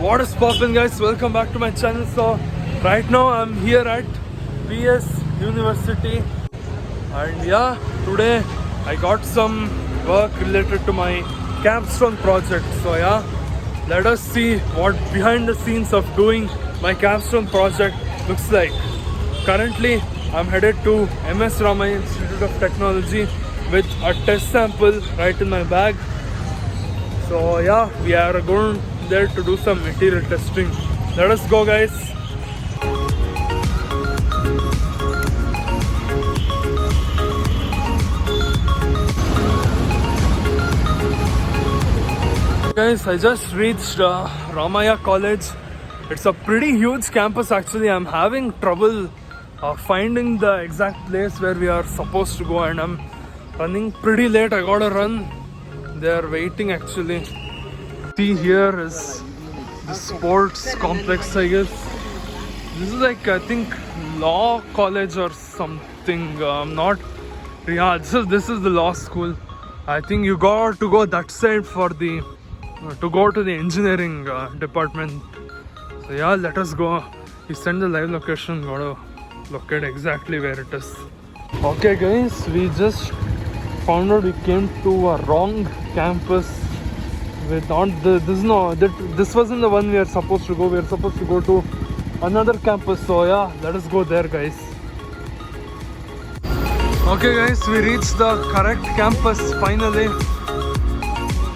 What is poppin', guys? Welcome back to my channel. So right now I'm here at PS University, and yeah, today I got some work related to my capstone project. So yeah, let us see what behind the scenes of doing my capstone project looks like. Currently I'm headed to MS Ramaiah Institute of Technology with a test sample right in my bag. So yeah, we are going there to do some material testing. Let us go, guys. Guys, I just reached Ramaiah College. It's a pretty huge campus actually. I'm having trouble finding the exact place where we are supposed to go, and I'm running pretty late. I gotta run. They are waiting actually. See, here is the sports complex, I guess. This is like, I think, law college or something. Not, yeah, this is the law school. I think you got to go that side for the to go to the engineering department. So yeah, let us go. He sent the live location. Gotta locate exactly where it is. Okay, guys, we just found out we came to a wrong campus. We thought this wasn't the one we are supposed to go. We are supposed to go to another campus. So yeah, let us go there, guys. Okay, guys, we reached the correct campus finally.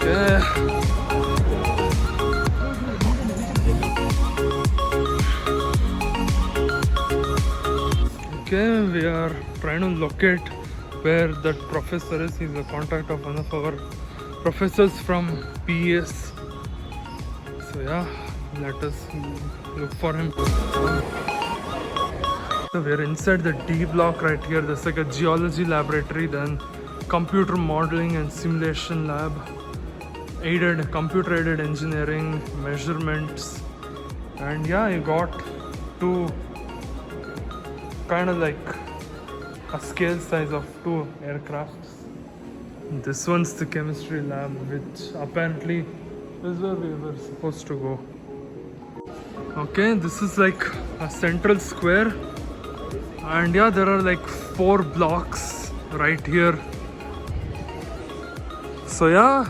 Okay. Okay, we are trying to locate where that professor is. He's a contact of one of our professors from PS. So yeah, let us look for him. So we are inside the D block right here. There's like a geology laboratory, then computer modeling and simulation lab, computer aided engineering, measurements, and yeah, you got two kind of like a scale size of two aircrafts. This one's the chemistry lab, which apparently is where we were supposed to go. Okay, this is like a central square, and yeah, there are like 4 blocks right here. So yeah,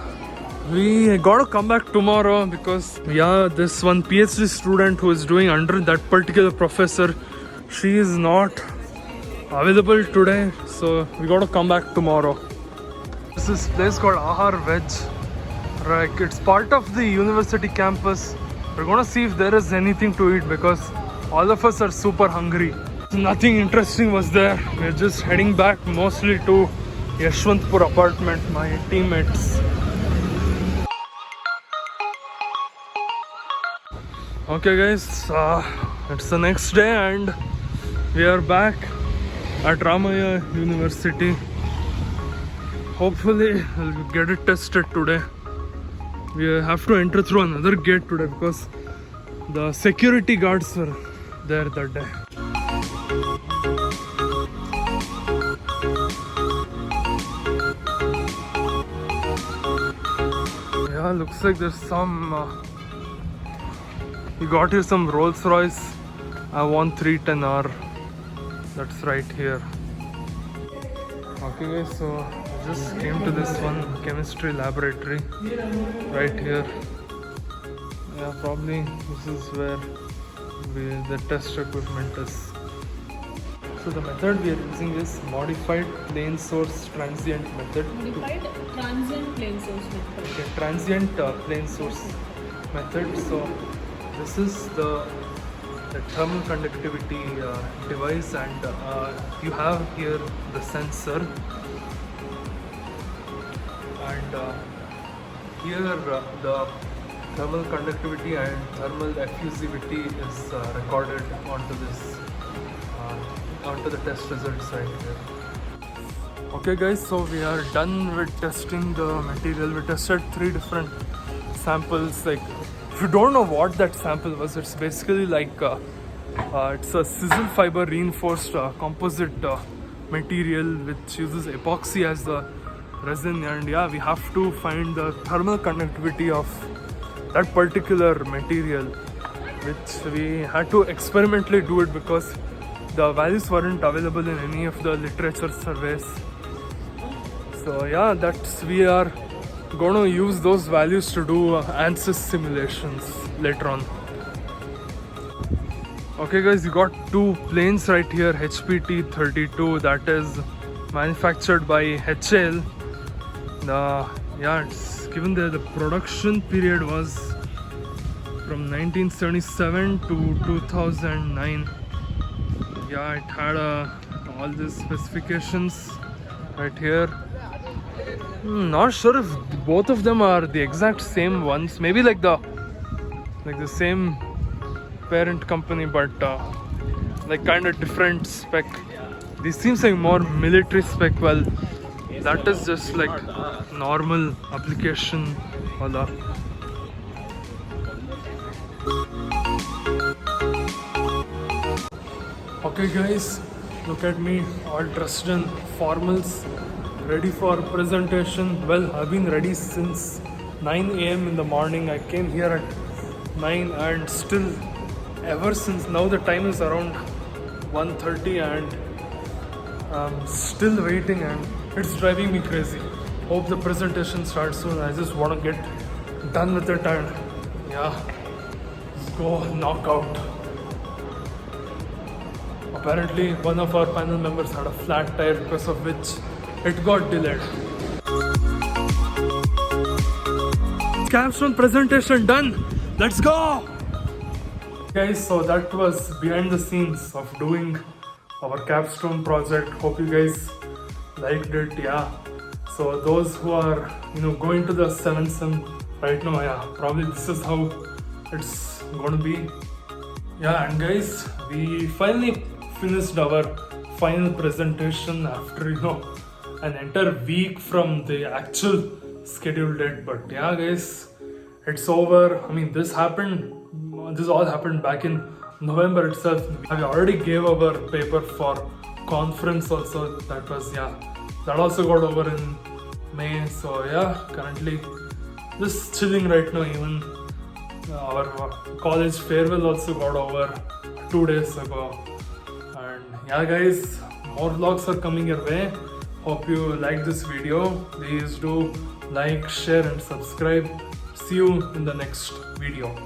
we gotta come back tomorrow because yeah, this one PhD student who is doing under that particular professor, she is not available today, so we gotta come back tomorrow. This is place called Ahar Veg. Right, it's part of the university campus. We're gonna see if there is anything to eat because all of us are super hungry. Nothing interesting was there. We're just heading back mostly to Yeshwantpur apartment, my teammates. Okay, guys, it's the next day and we are back at Ramaiah University. Hopefully we'll get it tested today. We have to enter through another gate today because the security guards were there that day. Yeah, looks like there's some we got here some Rolls Royce. I want 310R. That's right here. Okay, guys, so I just came to this one chemistry laboratory right here. Yeah, probably this is where the test equipment is. So the method we are using is modified plane source transient method. Modified transient plane source method. Okay, transient plane source method. So this is the thermal conductivity device, and you have here the sensor, and here the thermal conductivity and thermal effusivity is recorded onto this onto the test results right here. Okay, guys, so we are done with testing the material. We tested 3 different samples. Like, if you don't know what that sample was, it's basically like it's a sizzle fiber reinforced composite material which uses epoxy as the resin, and yeah, we have to find the thermal conductivity of that particular material, which we had to experimentally do it because the values weren't available in any of the literature surveys. So yeah, that's we are going to use those values to do ANSYS simulations later on. Okay guys, you got two planes right here, HPT-32, that is manufactured by HAL. It's given the production period was from 1977 to 2009. Yeah, it had all these specifications right here. Not sure if both of them are the exact same ones. Maybe like the same parent company, but like kind of different spec. This seems like more military spec. Well, that is just like normal application. Wala. Okay guys, look at me, all dressed in formals, ready for presentation. Well, I've been ready since 9 a.m. in the morning. I came here at 9 and still ever since now the time is around 1:30 and I'm still waiting and it's driving me crazy. Hope the presentation starts soon. I just want to get done with it and yeah, let's go knock out. Apparently one of our panel members had a flat tire because of which it got delayed. Capstone presentation done. Let's go! Guys, so that was behind the scenes of doing our capstone project. Hope you guys liked it. Yeah, so those who are going to the 7th sem right now, yeah, probably this is how it's gonna be. Yeah, and guys, we finally finished our final presentation after an entire week from the actual scheduled date. But yeah guys, it's over. I mean, this all happened back in November itself. I already gave our paper for conference also. That also got over in May. So yeah, currently just chilling right now. Even our college farewell also got over 2 days ago. And yeah guys, more vlogs are coming your way. Hope you like this video. Please do like, share and subscribe. See you in the next video.